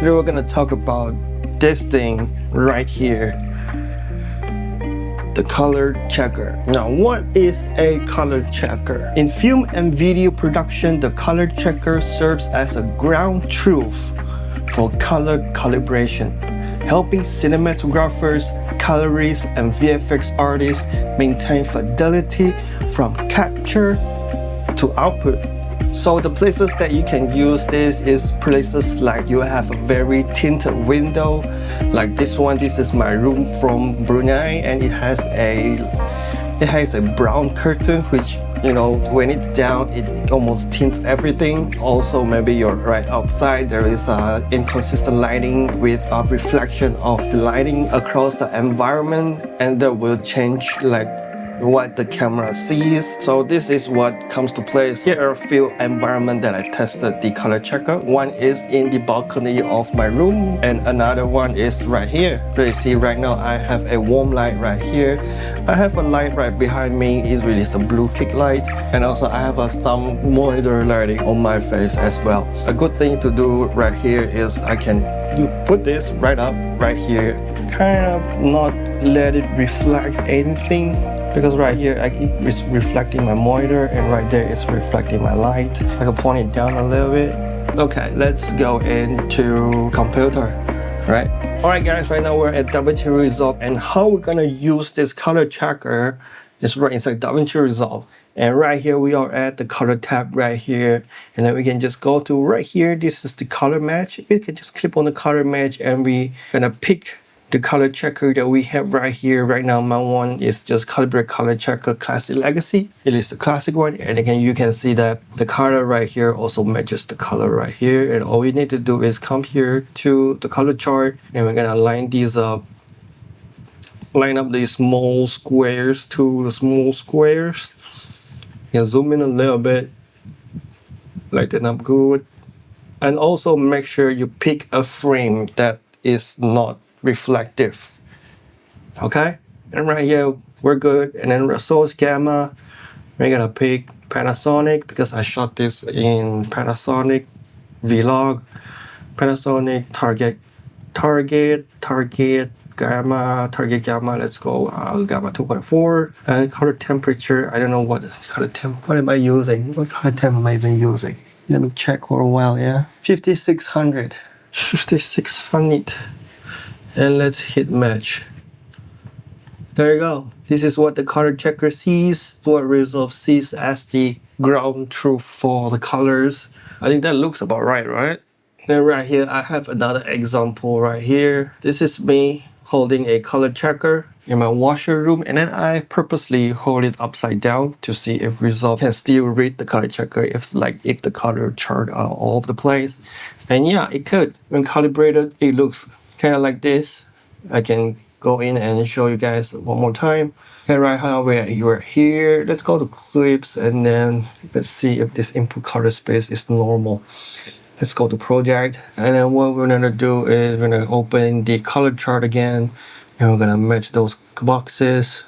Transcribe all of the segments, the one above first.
Today we're gonna talk about this thing right here, the color checker. Now, what is a color checker? In film and video production, the color checker serves as a ground truth for color calibration, helping cinematographers, colorists, and VFX artists maintain fidelity from capture to output. So the places that you can use this is places like you have a very tinted window, like this one. This is my room from Brunei, and it has a brown curtain, which, you know, when it's down, it almost tints everything. Also, maybe you're right outside, there is inconsistent lighting with a reflection of the lighting across the environment, and that will change like what the camera sees. So this is what comes to place. Here are a few environments that I tested the color checker. One is in the balcony of my room, and another one is right here. So you see right now I have a warm light right here. I have a light right behind me. It really is the blue kick light, and also I have some monitor lighting on my face as well. A good thing to do right here is you put this right up right here, kind of not let it reflect anything, because right here it's reflecting my monitor, and right there it's reflecting my light. I can point it down a little bit. Okay, let's go into computer, right? Alright guys, right now we're at DaVinci Resolve, and how we're gonna use this color checker is right inside DaVinci Resolve. And right here we are at the color tab right here, and then we can just go to right here. This is the color match. We can just click on the color match, and we gonna pick the color checker that we have right here. Right now my one is just calibrate color checker classic legacy. It is the classic one, and again you can see that the color right here also matches the color right here. And all we need to do is come here to the color chart, and we're gonna line these up, line up these small squares to the small squares, and zoom in a little bit, lighten up good. And also make sure you pick a frame that is not reflective. Okay, and right here we're good. And then source gamma, we're gonna pick Panasonic, because I shot this in Panasonic V-Log. Panasonic target gamma, let's go gamma 2.4. And color temperature, I don't know what color temp, what am I using, what color temp am I even using? Let me check for a while. Yeah, 5600. And let's hit match. There you go. This is what the color checker sees, what Resolve sees as the ground truth for the colors. I think that looks about right? Then right here I have another example right here. This is me holding a color checker in my washer room, and then I purposely hold it upside down to see if Resolve can still read the color checker, if the color chart are all over the place. And yeah, it could. When calibrated, it looks kind of like this. I can go in and show you guys one more time. Okay, right now we're here. Let's go to clips, and then let's see if this input color space is normal. Let's go to project, and then what we're gonna do is we're gonna open the color chart again, and we're gonna match those boxes.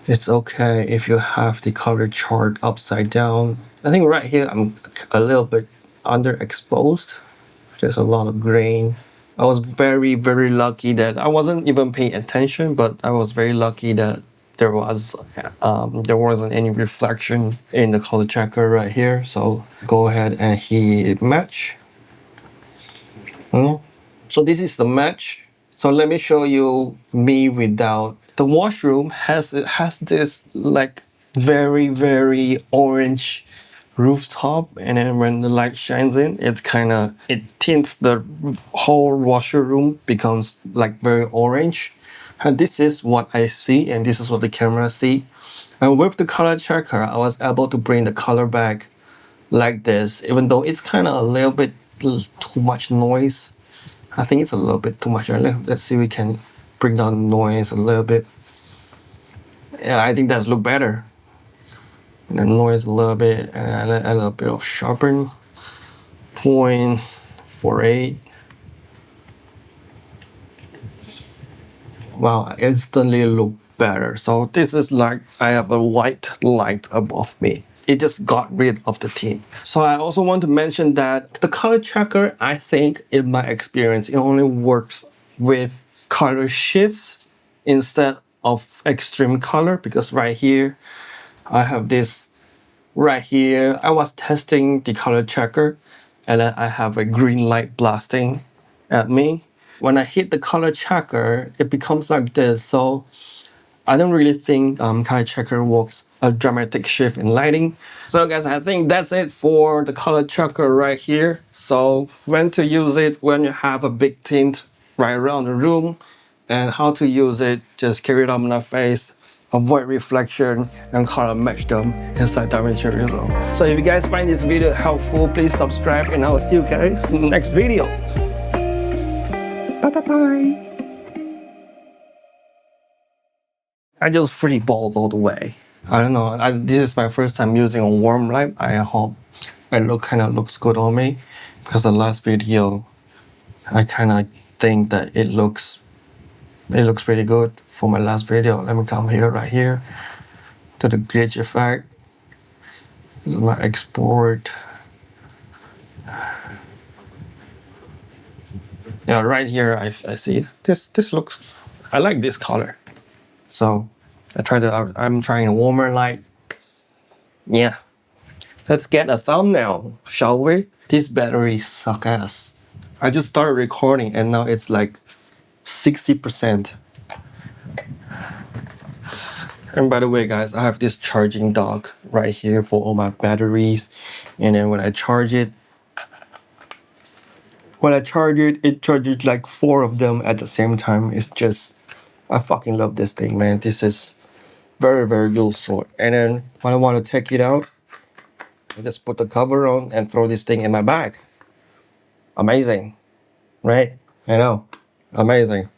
It's okay if you have the color chart upside down. I think right here I'm a little bit underexposed. There's a lot of grain. I was very lucky that I wasn't even paying attention, but I was very lucky that there wasn't any reflection in the color checker right here. So go ahead and hit match. So this is the match. So let me show you me without. The washroom has this like very orange rooftop, and then when the light shines in, it tints the whole washer room, becomes like very orange. And this is what I see, and this is what the camera see. And with the color checker, I was able to bring the color back like this, even though it's kind of a little bit too much noise. I think it's a little bit too much. Let's see if we can bring down the noise a little bit. Yeah, I think that's look better. And the noise a little bit, and a little bit of sharpen. 0.48. Wow, I instantly look better. So this is like I have a white light above me. it just got rid of the tint. So I also want to mention that the color checker, I think in my experience, it only works with color shifts instead of extreme color, because right here, I have this right here. I was testing the color checker and then I have a green light blasting at me. When I hit the color checker, it becomes like this. So I don't really think color checker works a dramatic shift in lighting. So guys, I think that's it for the color checker right here. So when to use it when you have a big tint right around the room, and how to use it, just carry it on the face, avoid reflection, and color match them inside DaVinci Resolve. So if you guys find this video helpful, please subscribe and I'll see you guys in the next video. Bye bye bye. I just free balled all the way. I don't know, this is my first time using a warm light. I hope it kind of looks good on me, because the last video, I kind of think that it looks pretty good for my last video. Let me come here, right here, to the glitch effect. This is my export. Yeah, right here, I see this looks, I like this color. So I'm trying a warmer light. Yeah. Let's get a thumbnail, shall we? This battery suck ass. I just started recording and now it's like 60%. And by the way guys, I have this charging dock right here for all my batteries. And then when I charge it, it charges like 4 of them at the same time. It's just, I fucking love this thing, man. This is very, very useful. And then when I want to take it out, I just put the cover on and throw this thing in my bag. Amazing, right? I know, amazing.